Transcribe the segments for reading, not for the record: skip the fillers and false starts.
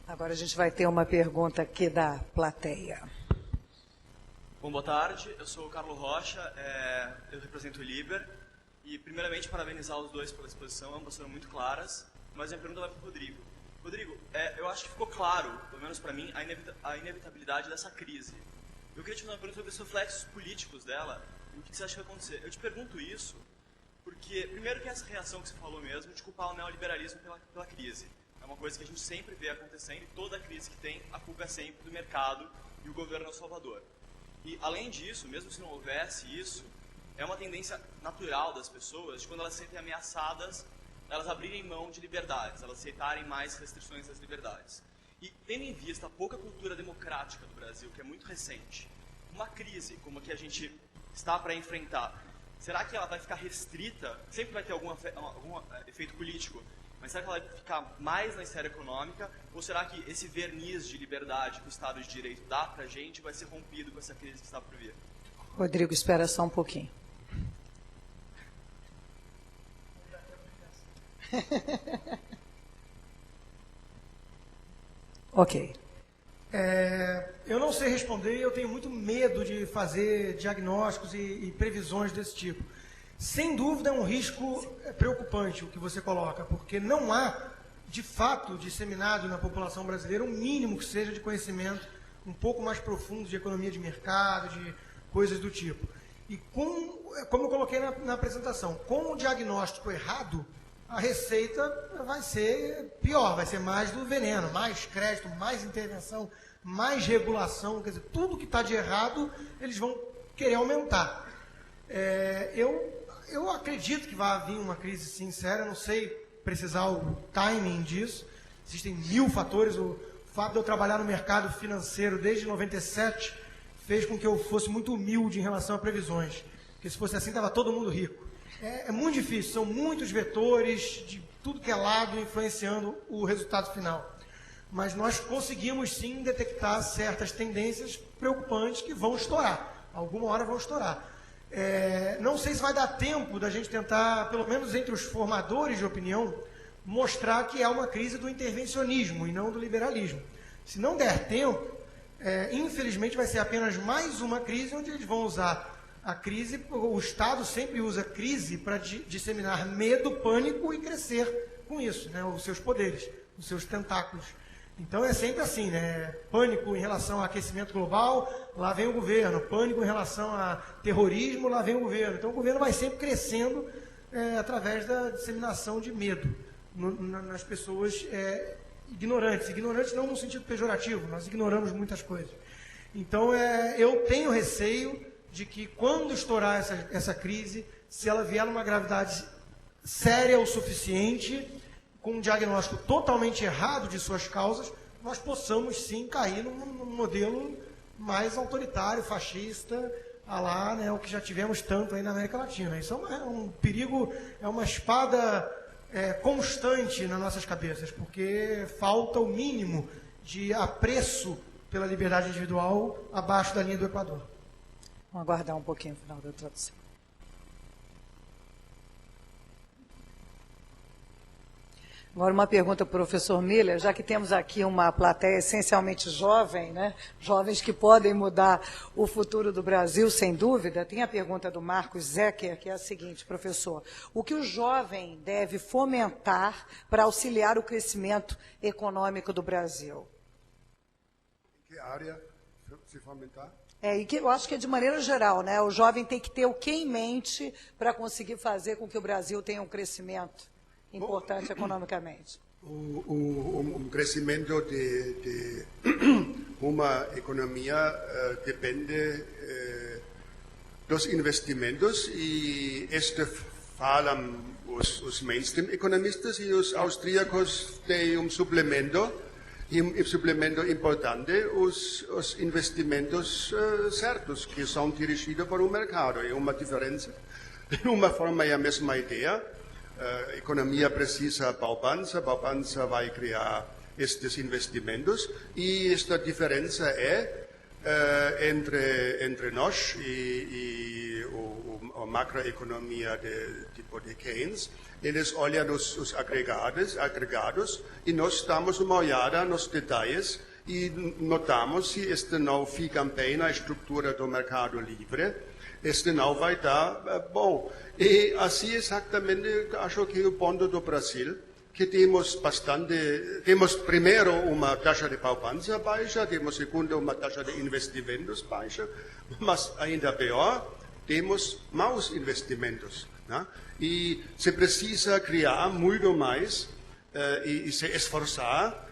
Agora a gente vai ter uma pergunta aqui da plateia. Bom, boa tarde. Eu sou o Carlos Rocha, eu represento o Liber. E, primeiramente, parabenizar os dois pela exposição, ambas foram muito claras. Mas minha pergunta vai para o Rodrigo. Rodrigo, eu acho que ficou claro, pelo menos para mim, a inevitabilidade dessa crise. Eu queria te fazer uma pergunta sobre os reflexos políticos dela e o que você acha que vai acontecer. Eu te pergunto isso porque, primeiro, que essa reação que você falou mesmo de culpar o neoliberalismo pela crise. É uma coisa que a gente sempre vê acontecendo e toda crise que tem, a culpa é sempre do mercado e o governo é o salvador. E, além disso, mesmo se não houvesse isso, é uma tendência natural das pessoas de quando elas se sentem ameaçadas, elas abrirem mão de liberdades, elas aceitarem mais restrições das liberdades. E, tendo em vista a pouca cultura democrática do Brasil, que é muito recente, uma crise como a que a gente está para enfrentar, será que ela vai ficar restrita? Sempre vai ter algum efeito político, mas será que ela vai ficar mais na esfera econômica? Ou será que esse verniz de liberdade que o Estado de Direito dá para a gente vai ser rompido com essa crise que está por vir? Rodrigo, espera só um pouquinho. Ok. Eu não sei responder, eu tenho muito medo de fazer diagnósticos e previsões desse tipo. Sem dúvida é um risco preocupante o que você coloca, porque não há, de fato, disseminado na população brasileira um mínimo que seja de conhecimento um pouco mais profundo de economia de mercado, de coisas do tipo. E como eu coloquei na apresentação, com o diagnóstico errado, a receita vai ser pior, vai ser mais do veneno, mais crédito, mais intervenção, mais regulação, quer dizer, tudo que está de errado, eles vão querer aumentar. Eu acredito que vai vir uma crise sincera, não sei precisar o timing disso, existem 1000 fatores, o fato de eu trabalhar no mercado financeiro desde 97 fez com que eu fosse muito humilde em relação a previsões, porque se fosse assim estava todo mundo rico. É muito difícil, são muitos vetores de tudo que é lado influenciando o resultado final. Mas nós conseguimos sim detectar certas tendências preocupantes que vão estourar, alguma hora vão estourar. Não sei se vai dar tempo da gente tentar, pelo menos entre os formadores de opinião, mostrar que é uma crise do intervencionismo e não do liberalismo. Se não der tempo, infelizmente vai ser apenas mais uma crise onde eles vão usar a crise, o Estado sempre usa crise para disseminar medo, pânico e crescer com isso, né, os seus poderes, os seus tentáculos. Então é sempre assim, né? Pânico em relação ao aquecimento global, lá vem o governo. Pânico em relação a terrorismo, lá vem o governo. Então o governo vai sempre crescendo através da disseminação de medo nas pessoas ignorantes. Ignorantes não no sentido pejorativo, nós ignoramos muitas coisas. Então eu tenho receio de que quando estourar essa crise, se ela vier numa gravidade séria o suficiente, com um diagnóstico totalmente errado de suas causas, nós possamos sim cair num modelo mais autoritário, fascista, né, o que já tivemos tanto aí na América Latina. Isso é um perigo, é uma espada constante nas nossas cabeças, porque falta o mínimo de apreço pela liberdade individual abaixo da linha do Equador. Vamos aguardar um pouquinho o final da tradução. Agora uma pergunta para o professor Miller, já que temos aqui uma plateia essencialmente jovem, né? Jovens que podem mudar o futuro do Brasil, sem dúvida. Tem a pergunta do Marcos Zecker, que é a seguinte, professor. O que o jovem deve fomentar para auxiliar o crescimento econômico do Brasil? Em que área se fomentar? E que eu acho que é de maneira geral, né? O jovem tem que ter o que em mente para conseguir fazer com que o Brasil tenha um crescimento importante economicamente. Crescimento de uma economia depende dos investimentos e este falam os mainstream economistas e os austríacos têm suplemento. E um suplemento importante, os investimentos certos, que são dirigidos por um mercado. É uma diferença. De uma forma, é a mesma ideia. A economia precisa poupança vai criar estes investimentos. E esta diferença entre nós e a macroeconomia de tipo de Keynes, eles olham os agregados e nós damos uma olhada nos detalhes e notamos se este não fica bem na estrutura do mercado livre, este não vai dar bom. E assim exatamente acho que o ponto do Brasil, que temos primeiro uma taxa de poupança baixa, temos segundo uma taxa de investimentos baixa, mas ainda pior, temos maus investimentos, né? E se precisa criar muito mais e se esforçar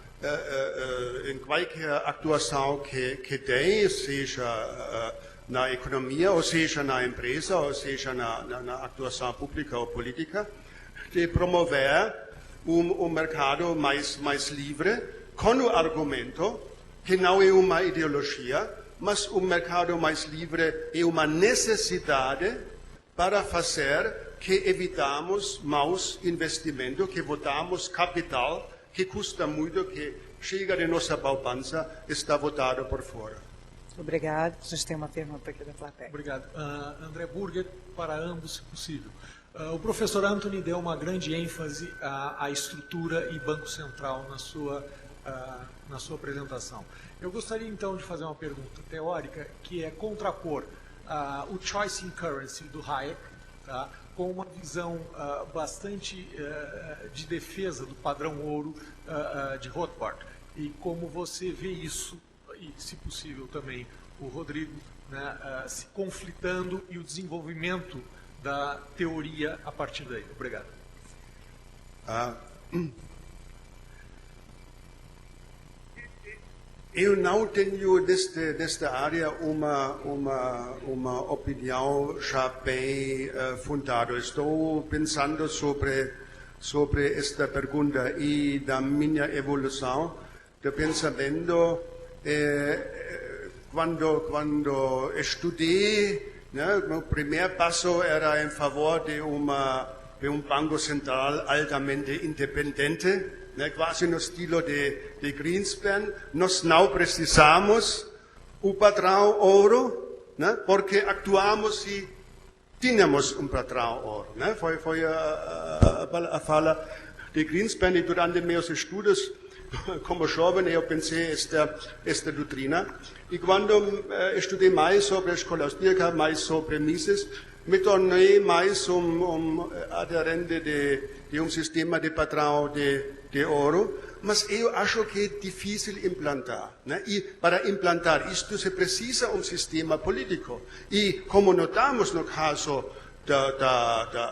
em qualquer atuação que tem, seja na economia, ou seja na empresa, ou seja na atuação pública ou política, de promover mercado mais livre, com o argumento que não é uma ideologia, mas o mercado mais livre é uma necessidade para fazer que evitamos maus investimentos, que botamos capital que custa muito, que chega de nossa poupança, está botado por fora. Obrigado. A gente tem uma pergunta aqui da plateia. Obrigado. André Burger, para ambos, se possível. O professor Anthony deu uma grande ênfase à estrutura e Banco Central na sua apresentação. Eu gostaria, então, de fazer uma pergunta teórica, que é contrapor o choice in currency do Hayek, tá, com uma visão bastante de defesa do padrão ouro de Rothbard. E como você vê isso, e, se possível, também o Rodrigo, né, se conflitando e o desenvolvimento da teoria a partir daí. Obrigado. Eu não tenho desta área uma opinião já bem fundada. Estou pensando sobre esta pergunta e da minha evolução de pensamento. Quando estudei, né, meu primeiro passo era em favor de banco central altamente independente, né, quase no estilo de Greenspan. Nós não precisamos o padrão ouro, né, porque actuamos e tínhamos patrão ouro. Né? Foi a fala de Greenspan, e durante meus estudos como jovem eu pensei esta doutrina. E quando estudei mais sobre a escola austríaca, mais sobre Mises, me tornei mais aderente de sistema de padrão de ouro, mas eu acho que é difícil implantar. Né? E para implantar isto se precisa sistema político. E como notamos no caso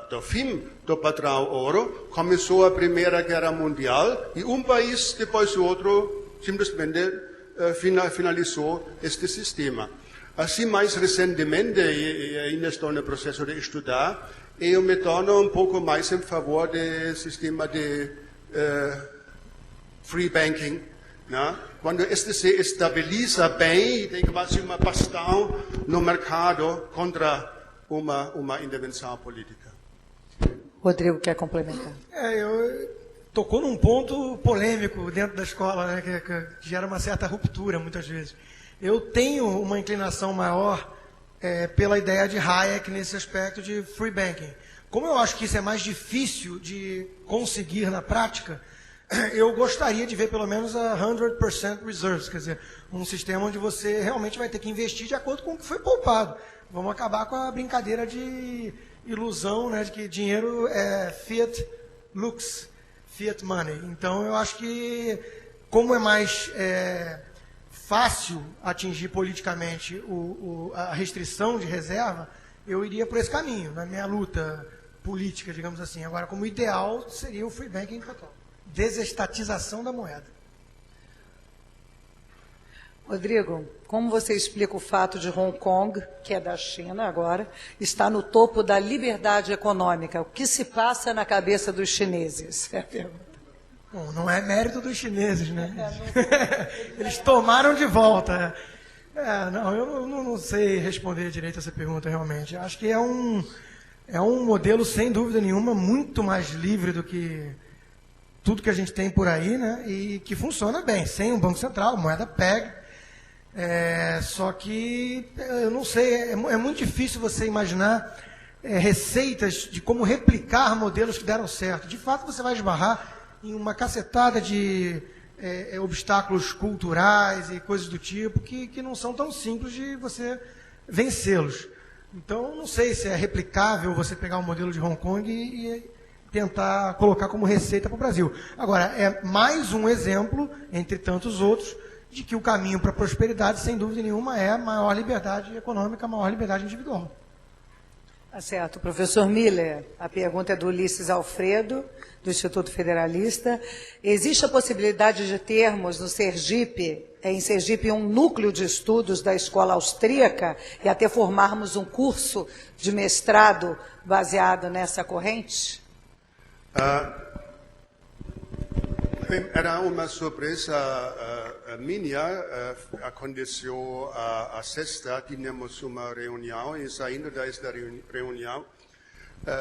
do fim do padrão ouro, começou a Primeira Guerra Mundial e país depois do outro simplesmente finalizou este sistema. Assim, mais recentemente, e ainda estou no processo de estudar, eu me torno pouco mais em favor do sistema de free banking. Né? Quando este se estabiliza bem, tem quase uma bastão no mercado contra uma intervenção política. Rodrigo quer complementar. Tocou num ponto polêmico dentro da escola, né, que gera uma certa ruptura muitas vezes. Eu tenho uma inclinação maior pela ideia de Hayek nesse aspecto de free banking. Como eu acho que isso é mais difícil de conseguir na prática, eu gostaria de ver pelo menos a 100% reserves, quer dizer, um sistema onde você realmente vai ter que investir de acordo com o que foi poupado. Vamos acabar com a brincadeira de ilusão, né, de que dinheiro é fiat lux, fiat money. Então, eu acho que, como é mais fácil atingir politicamente a restrição de reserva, eu iria por esse caminho, na minha luta política, digamos assim. Agora, como ideal, seria o free banking total. Desestatização da moeda. Rodrigo, como você explica o fato de Hong Kong, que é da China agora, está no topo da liberdade econômica? O que se passa na cabeça dos chineses? É a pergunta. Bom, não é mérito dos chineses, né? Eles tomaram de volta. Não, eu não sei responder direito essa pergunta realmente. Acho que é um modelo, sem dúvida nenhuma, muito mais livre do que tudo que a gente tem por aí, né? E que funciona bem, sem um banco central, moeda PEG. Só que, eu não sei, é muito difícil você imaginar receitas de como replicar modelos que deram certo. De fato, você vai esbarrar em uma cacetada de obstáculos culturais e coisas do tipo que não são tão simples de você vencê-los. Então, não sei se é replicável você pegar um modelo de Hong Kong e tentar colocar como receita para o Brasil. Agora, é mais um exemplo, entre tantos outros, de que o caminho para a prosperidade, sem dúvida nenhuma, é a maior liberdade econômica, a maior liberdade individual. Tá certo. Professor Miller, a pergunta é do Ulisses Alfredo, do Instituto Federalista. Existe a possibilidade de termos no Sergipe, em Sergipe, um núcleo de estudos da escola austríaca e até formarmos um curso de mestrado baseado nessa corrente? Era uma surpresa minha. Aconteceu a sexta, tínhamos uma reunião e saindo desta reunião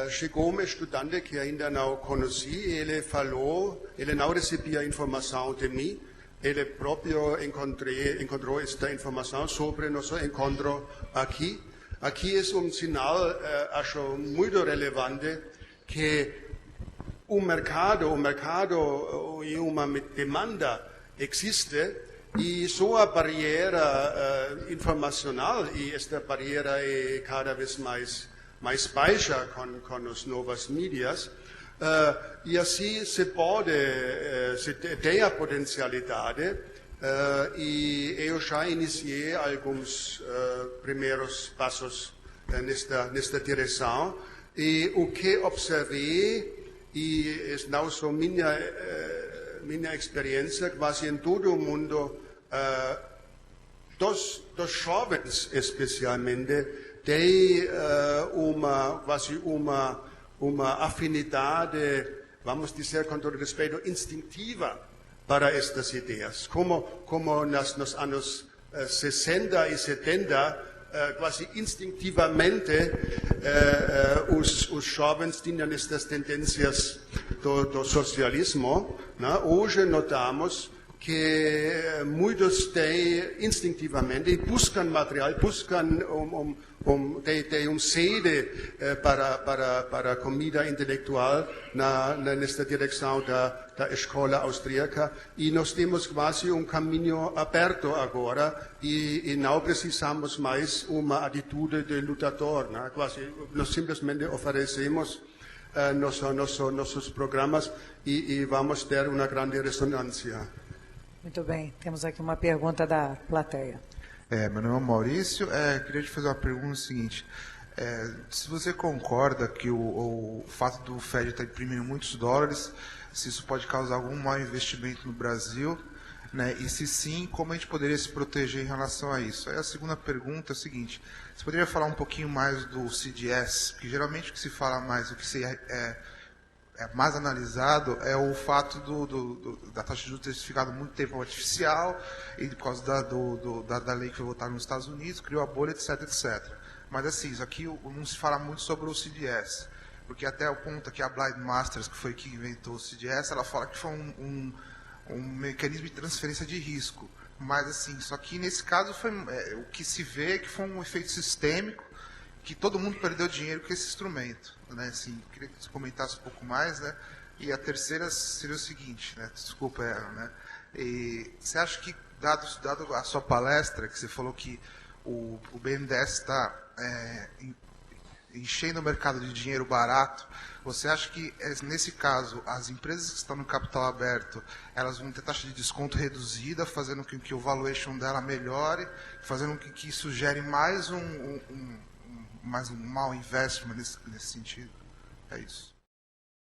chegou um estudante que ainda não conheci. Ele falou, ele não recebia informação de mim. Ele próprio encontrou esta informação sobre nosso encontro aqui. Aqui é um sinal, acho muito relevante, que o mercado e uma demanda existe e sua barreira informacional, e esta barreira é cada vez mais baixa com as novas mídias, e assim se tem a potencialidade, e eu já iniciei alguns primeiros passos nesta direção, e o que observei, e não só minha experiência, quase em todo o mundo, dos jovens especialmente, tem quase uma afinidade, vamos dizer, com todo respeito, instintiva para estas ideias. Como nos anos 60 e 70, quase instintivamente, os jovens tinham estas tendências do socialismo. Né? Hoje notamos que muitos têm instintivamente, buscam material, buscam têm sede para comida intelectual nesta direção da escola austríaca, e nós temos quase um caminho aberto agora, e não precisamos mais uma atitude de lutador, né? Quase nós simplesmente oferecemos nossos programas e vamos ter uma grande ressonância. Muito bem, temos aqui uma pergunta da plateia. Meu nome é Maurício. Queria te fazer uma pergunta seguinte. Se você concorda que o fato do Fed estar imprimindo muitos dólares, se isso pode causar algum mau investimento no Brasil, né? E se sim, como a gente poderia se proteger em relação a isso? Aí a segunda pergunta é a seguinte: você poderia falar um pouquinho mais do CDS? Porque geralmente o que se fala mais, o que se é mais analisado é o fato da taxa de juros ter ficado muito tempo artificial, e por causa da lei que foi votada nos Estados Unidos, criou a bolha, etc, etc. Mas assim, isso aqui não se fala muito sobre o CDS, porque até o ponto que a Blind Masters, que foi que inventou o CDS, ela fala que foi um mecanismo de transferência de risco. Mas assim, só que nesse caso foi o que se vê que foi um efeito sistêmico, que todo mundo perdeu dinheiro com esse instrumento, né? Assim, queria que você comentasse um pouco mais, né? E a terceira seria o seguinte, né? Desculpa, né? E você acha que, dado a sua palestra, que você falou que o BNDES está enchendo o mercado de dinheiro barato, você acha que, nesse caso, as empresas que estão no capital aberto, elas vão ter taxa de desconto reduzida, fazendo com que o valuation dela melhore, fazendo com que isso gere mais um mau investment nesse sentido? É isso.